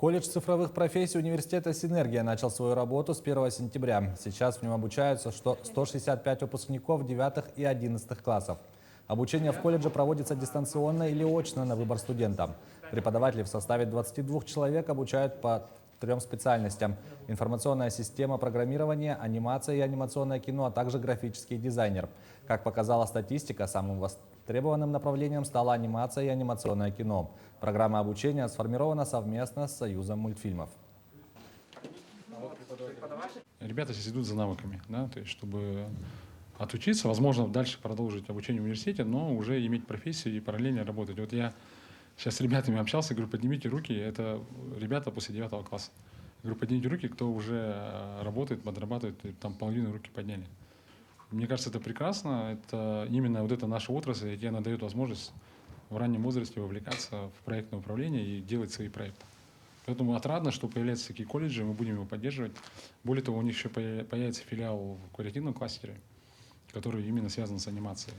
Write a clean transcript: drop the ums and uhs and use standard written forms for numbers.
Колледж цифровых профессий университета «Синергия» начал свою работу с 1 сентября. Сейчас в нем обучаются 165 выпускников 9 и 11 классов. Обучение в колледже проводится дистанционно или очно на выбор студента. Преподаватели в составе 22 человек обучают по 3 специальностям: информационная система, программирование, анимация и анимационное кино, а также графический дизайнер. Как показала статистика, самым востребованным направлением стала анимация и анимационное кино. Программа обучения сформирована совместно с Союзом мультфильмов. Ребята сейчас идут за навыками, да, то есть чтобы отучиться, возможно, дальше продолжить обучение в университете, но уже иметь профессию и параллельно работать. Вот я сейчас с ребятами общался, говорю, поднимите руки, это ребята после 9 класса. Я говорю, поднимите руки, кто уже работает, подрабатывает, и там половину руки подняли. Мне кажется, это прекрасно, это именно вот эта наша отрасль, и она дает возможность в раннем возрасте вовлекаться в проектное управление и делать свои проекты. Поэтому отрадно, что появляются такие колледжи, мы будем его поддерживать. Более того, у них еще появится филиал в креативном кластере, который именно связан с анимацией.